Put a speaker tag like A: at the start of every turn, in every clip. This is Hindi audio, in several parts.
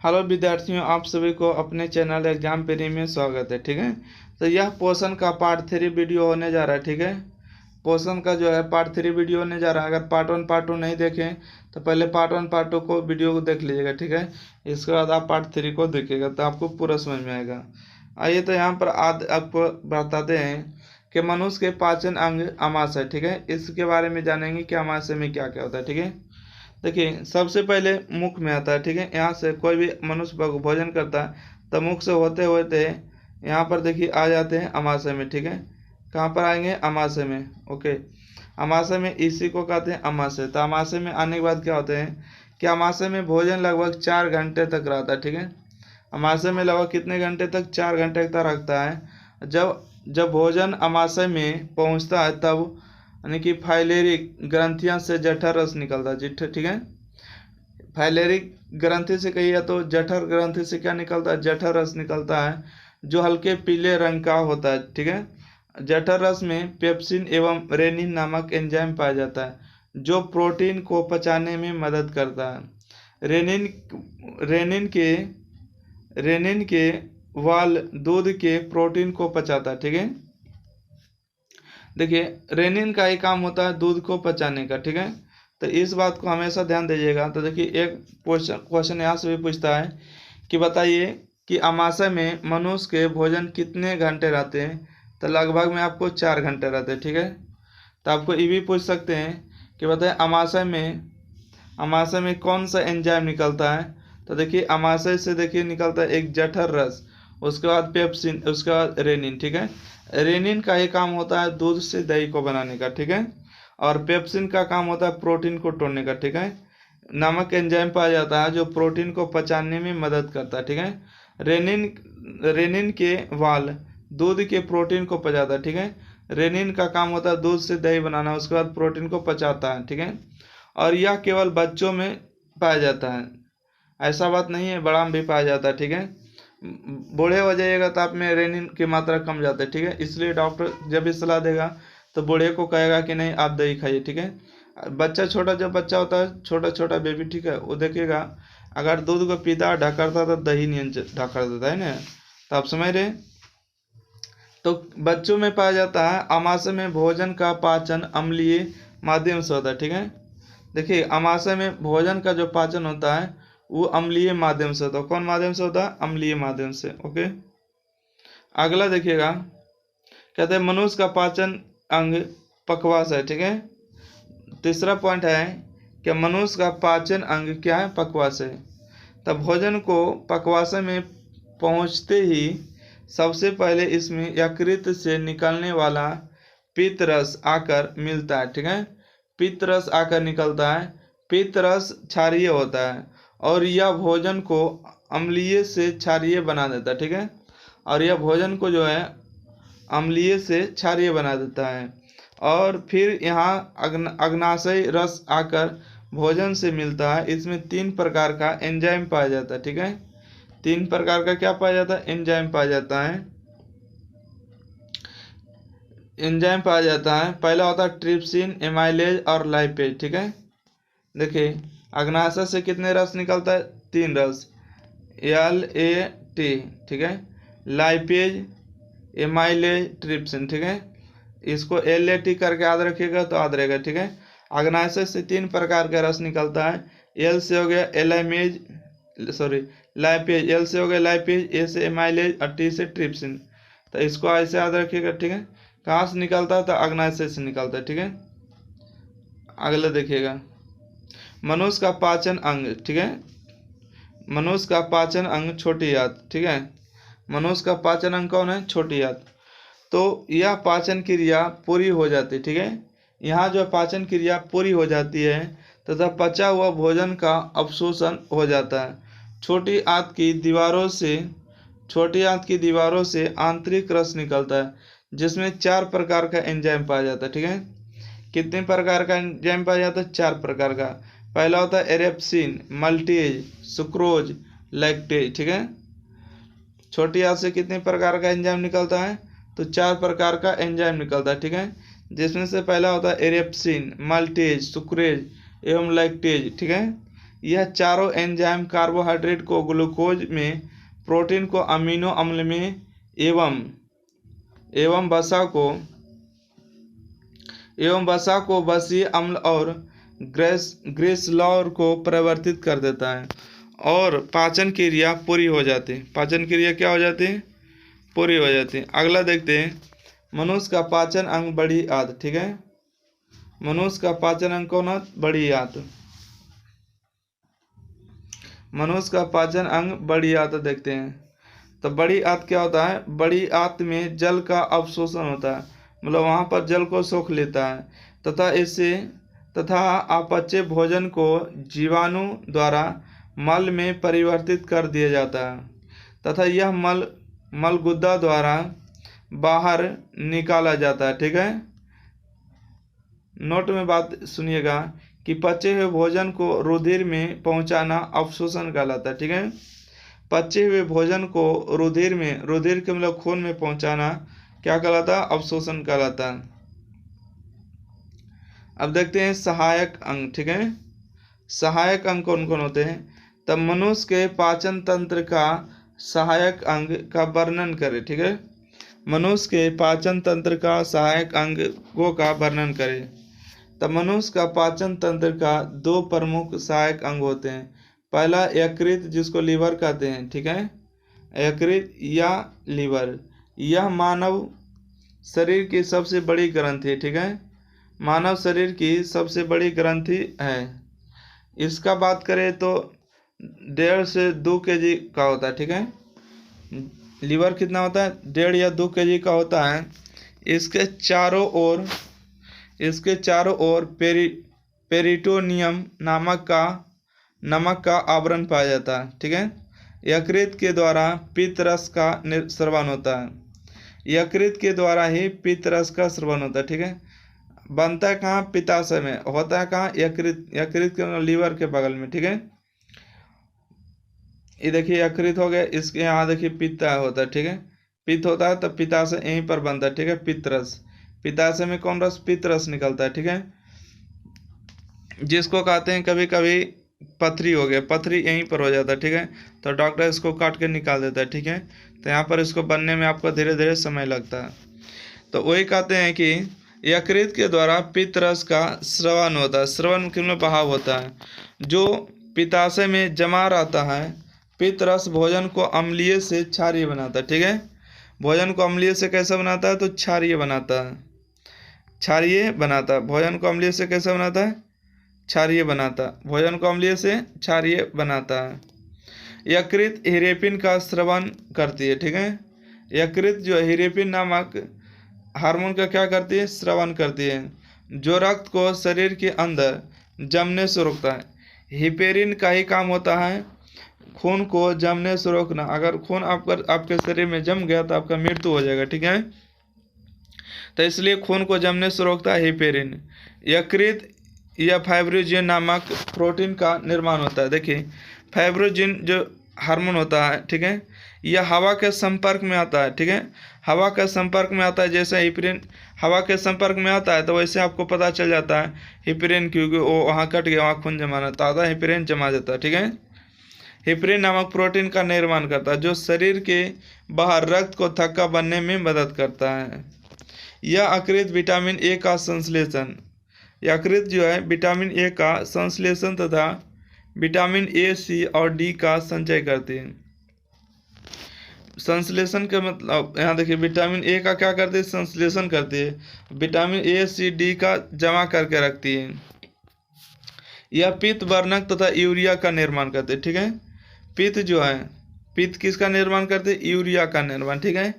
A: हेलो विद्यार्थियों, आप सभी को अपने चैनल एग्जाम पेरी में स्वागत है। ठीक है, तो यह पोर्शन का पार्ट 3 वीडियो होने जा रहा है। ठीक है, पोर्शन का जो है पार्ट 3 वीडियो होने जा रहा है। अगर पार्ट 1 पार्ट 2 नहीं देखें तो पहले पार्ट 1 पार्ट 2 को वीडियो को देख लीजिएगा। ठीक है, इसके बाद आप पार्ट 3 को देखिएगा तो आपको पूरा समझ में आएगा। आइए तो यहाँ पर आपको बताते हैं कि मनुष्य के पाचन अंग आमाशय। ठीक है, इसके बारे में जानेंगे कि आमाशय में क्या क्या होता है। ठीक है, देखिए सबसे पहले मुख में आता है। ठीक है, यहाँ से कोई भी मनुष्य भोजन करता है तो मुख से होते होते यहाँ पर देखिए आ जाते हैं अमाशय में। ठीक है, कहाँ पर आएंगे? अमाशय में। ओके, अमाशय में इसी को कहते हैं अमाशय। तो अमाशय में आने के बाद क्या होते हैं कि अमाशय में भोजन लगभग 4 घंटे तक रहता है। ठीक है, अमाशय में लगभग कितने घंटे तक? 4 घंटे तक रखता है। जब भोजन अमाशय में पहुँचता है तब यानी कि फाइलेरी ग्रंथियां से जठर रस निकलता है। ठीक है, फाइलेरी ग्रंथि से कहिए तो जठर ग्रंथि से क्या निकलता है? जठर रस निकलता है, जो हल्के पीले रंग का होता है। ठीक है, जठर रस में पेप्सिन एवं रेनिन नामक एंजाइम पाया जाता है, जो प्रोटीन को पचाने में मदद करता है। रेनिन के वाल दूध के प्रोटीन को पचाता है। ठीक है, देखिए रेनिन का ही काम होता है दूध को पचाने का। ठीक है, तो इस बात को हमेशा ध्यान दीजिएगा। तो देखिए एक क्वेश्चन यहाँ से भी पूछता है कि बताइए कि अमाशय में मनुष्य के भोजन कितने घंटे रहते हैं? तो लगभग में आपको 4 घंटे रहते हैं। ठीक है, तो आपको ये भी पूछ सकते हैं कि बताइए अमाशय में कौन सा एंजाइम निकलता है? तो देखिए अमाशय से देखिए निकलता है एक जठर रस, उसके बाद पेप्सिन, उसके बाद रेनिन। ठीक है, रेनिन का ही काम होता है दूध से दही को बनाने का। ठीक है, और पेप्सिन का काम होता है प्रोटीन को तोड़ने का। ठीक है, नामक एंजाइम पाया जाता है जो प्रोटीन को पचाने में मदद करता है। ठीक है, रेनिन के वाल दूध के प्रोटीन को पचाता है। ठीक है, रेनिन का काम होता है दूध से दही बनाना, उसके बाद प्रोटीन को पचाता है। ठीक है, और यह केवल बच्चों में पाया जाता है, ऐसा बात नहीं है, बड़ा में भी पाया जाता है। ठीक है, बूढ़े हो जाइएगा तो आप में रेनिन की मात्रा कम जाता है। ठीक है, इसलिए डॉक्टर जब भी सलाह देगा तो बूढ़े को कहेगा कि नहीं आप दही खाइए। ठीक है, जब बच्चा होता है छोटा बेबी, ठीक है, वो देखिएगा अगर दूध को पीता ढकरता तो दही नहीं ढकर देता है ना। तो आप समझ रहे, तो बच्चों में पाया जाता है। अमाशय में भोजन का पाचन अम्लीय माध्यम से होता है। ठीक है, देखिए अमाशय में भोजन का जो पाचन होता है वो अम्लीय माध्यम से होता है। कौन माध्यम से होता है? अम्लीय माध्यम से। ओके, अगला देखिएगा, कहते हैं मनुष्य का पाचन अंग पकवास है। ठीक है, तीसरा पॉइंट है कि मनुष्य का पाचन अंग क्या है? पकवास है। तब भोजन को पकवास में पहुंचते ही सबसे पहले इसमें यकृत से निकलने वाला पित्त रस आकर मिलता है। ठीक है, पित्त रस आकर निकलता है। पित्त रस क्षारीय होता है और यह भोजन को अम्लीय से क्षारीय बना देता है। ठीक है, और यह भोजन को जो है अम्लीय से क्षारीय बना देता है। और फिर यहाँ अग्नाशय रस आकर भोजन से मिलता है। इसमें 3 प्रकार का एंजाइम पाया जाता है। ठीक है, 3 प्रकार का क्या पाया जाता है? एंजाइम पाया जाता है। एंजाइम पाया जाता है, पहला होता है ट्रिप्सिन, एमाइलेज और लाइपेज। ठीक है, देखिए अग्नाशय से कितने रस निकलता है? 3 रस, LAT। ठीक है, लाइपेज, एमाइलेज, ट्रिप्सिन। ठीक है, इसको LAT करके याद रखिएगा तो याद रहेगा। ठीक है, अग्नाशय से 3 प्रकार का रस निकलता है। L से हो गया लाइपेज, L से हो गया लाइपेज, A से एमाइलेज और T से ट्रिप्सिन। तो इसको ऐसे याद रखिएगा। ठीक है, कहाँ से निकलता है? तो अग्नाशय से निकलता है। ठीक है, अगला देखिएगा, मनुष्य का पाचन अंग। ठीक है, मनुष्य का पाचन अंग छोटी आंत। ठीक है, मनुष्य का पाचन अंग कौन है? छोटी आंत। तो यह पाचन क्रिया पूरी हो जाती है। ठीक है, यहाँ जो पाचन क्रिया पूरी हो जाती है तथा पचा हुआ भोजन का अवशोषण हो जाता है। छोटी आंत की दीवारों से आंतरिक रस निकलता है, जिसमें 4 प्रकार का एंजाइम पाया जाता है। ठीक है, कितने प्रकार का एंजाइम पाया जाता है? 4 प्रकार का। पहला होता है एरेप्सिन, मल्टेज, सुक्रोज, लैक्टेज। ठीक है, छोटी आंत से कितने प्रकार का एंजाइम निकलता है? तो 4 प्रकार का एंजाइम निकलता है। ठीक है, जिसमें से पहला होता है एरेप्सिन, मल्टेज, सुक्रेज एवं लैक्टेज। ठीक है, यह चारों एंजाइम कार्बोहाइड्रेट को ग्लूकोज में, प्रोटीन को अमीनो अम्ल में एवं वसा को बसीय अम्ल और ग्रेसलॉर को परिवर्तित कर देता है और पाचन क्रिया पूरी हो जाती है। पाचन क्रिया क्या हो जाती है? पूरी हो जाती है। अगला देखते हैं, मनुष्य का पाचन अंग बड़ी आंत। ठीक है, मनुष्य का पाचन अंग कौन है? बड़ी आंत। मनुष्य का पाचन अंग बड़ी आंत देखते हैं। तो बड़ी आंत क्या होता है? बड़ी आंत में जल का अवशोषण होता है, मतलब वहाँ पर जल को सोख लेता है तथा अपचे भोजन को जीवाणु द्वारा मल में परिवर्तित कर दिया जाता है तथा यह मलगुदा द्वारा बाहर निकाला जाता है। ठीक है, नोट में बात सुनिएगा कि पचे हुए भोजन को रुधिर में पहुंचाना अवशोषण कहलाता है। ठीक है, पचे हुए भोजन को रुधिर के मतलब खून में पहुंचाना क्या कहलाता है? अवशोषण कहलाता है। अब देखते हैं सहायक अंग। ठीक है, सहायक अंग कौन कौन होते हैं? तब मनुष्य के पाचन तंत्र का सहायक अंग का वर्णन करें। ठीक है, मनुष्य के पाचन तंत्र का सहायक अंगों का वर्णन करें। तब मनुष्य का पाचन तंत्र का दो प्रमुख सहायक अंग होते हैं। पहला यकृत, जिसको लीवर कहते हैं। ठीक है, यकृत या लीवर, यह मानव शरीर की सबसे बड़ी ग्रंथि। ठीक है, मानव शरीर की सबसे बड़ी ग्रंथि है। इसका बात करें तो 1.5 से 2 kg का होता है। ठीक है, लीवर कितना होता है? 1.5 या 2 kg का होता है। इसके चारों ओर पेरिटोनियम नमक का आवरण पाया जाता है। ठीक है, यकृत के द्वारा पित्त रस का स्रवण होता है। यकृत के द्वारा ही पित्त रस का स्रवण होता है। ठीक है, बनता है कहाँ? पित्ताशय में। होता है कहाँ? यकृत के लीवर के बगल में। ठीक है, ये देखिए यकृत हो गया, इसके यहाँ देखिए पित्त होता है। ठीक है, पित्त होता है तो पित्ताशय यहीं पर बनता है। ठीक है, पित्त रस, पित्ताशय में कौन रस? पित्त रस निकलता है। ठीक है, जिसको कहते हैं कभी कभी पथरी हो गया, पथरी यहीं पर हो जाता है। ठीक है, तो डॉक्टर इसको काट के निकाल देता है। ठीक है, तो यहाँ पर इसको बनने में आपको धीरे धीरे समय लगता है। तो वही कहते हैं कि यकृत के द्वारा पित्त रस का स्रवण होता है। स्रवण में बहाव होता है, जो पित्ताशय में जमा रहता है। पित्त रस भोजन को अम्लीय से क्षारीय बनाता है। ठीक है, भोजन को अम्लीय से कैसे बनाता है? तो क्षारीय बनाता है। भोजन को अम्लीय से कैसे बनाता है? क्षारीय बनाता है। भोजन को अम्लीय से क्षारीय बनाता है। यकृत हिरेपिन का स्रवण करती है। ठीक है, यकृत जो हिरेपिन नामक हार्मोन का क्या करती है? स्रवण करती है, जो रक्त को शरीर के अंदर जमने से रोकता है। हिपेरिन का ही काम होता है खून को जमने से रोकना। अगर खून आपके शरीर में जम गया तो आपका मृत्यु हो जाएगा। ठीक है, तो इसलिए खून को जमने से रोकता है हिपेरिन। यकृत या फाइब्रोजिन नामक प्रोटीन का निर्माण होता है। देखिए फाइब्रोजिन जो हार्मोन होता है, ठीक है, यह हवा के संपर्क में आता है। ठीक है, हवा के संपर्क में आता है। जैसे हिपेरिन हवा के संपर्क में आता है तो वैसे आपको पता चल जाता है हिपेरिन, क्योंकि वो वहाँ कट गया, वहाँ खून जमाना तो आता है, हिपेरिन जमा जाता है। ठीक है, हिपेरिन नामक प्रोटीन का निर्माण करता है, जो शरीर के बाहर रक्त को थक्का बनने में मदद करता है। यह यकृत विटामिन ए का संश्लेषण, यकृत जो है विटामिन ए का संश्लेषण तथा विटामिन ए, सी और डी का संचय करती है। संश्लेषण का मतलब यहाँ देखिए विटामिन ए का क्या करती है? संश्लेषण करती है। विटामिन ए, सी, डी का जमा करके रखती है। यह पित्त वर्णक तथा यूरिया का निर्माण करते हैं। ठीक है, पित्त जो है, पित्त किसका निर्माण करते हैं? यूरिया का निर्माण। ठीक है,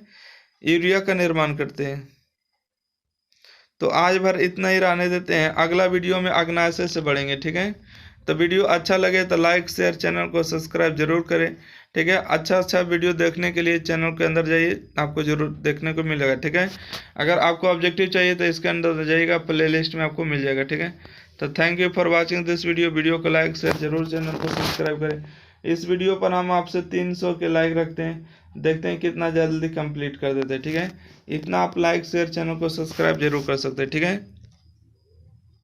A: यूरिया का निर्माण करते हैं। तो आज भर इतना ही रहने देते हैं, अगला वीडियो में अग्नाशय से बढ़ेंगे। ठीक है, तो वीडियो अच्छा लगे तो लाइक शेयर, चैनल को सब्सक्राइब जरूर करें। ठीक है, अच्छा वीडियो देखने के लिए चैनल के अंदर जाइए, आपको जरूर देखने को मिलेगा। ठीक है, अगर आपको ऑब्जेक्टिव चाहिए तो इसके अंदर जाइएगा, प्लेलिस्ट में आपको मिल जाएगा। ठीक है, तो thank you for watching this video को लाइक शेयर जरूर, चैनल को सब्सक्राइब करें। इस वीडियो पर हम आपसे 300 के लाइक रखते हैं, देखते हैं कितना जल्दी कंप्लीट कर देते हैं। ठीक है, इतना आप लाइक शेयर, चैनल को सब्सक्राइब जरूर कर सकते हैं। ठीक है।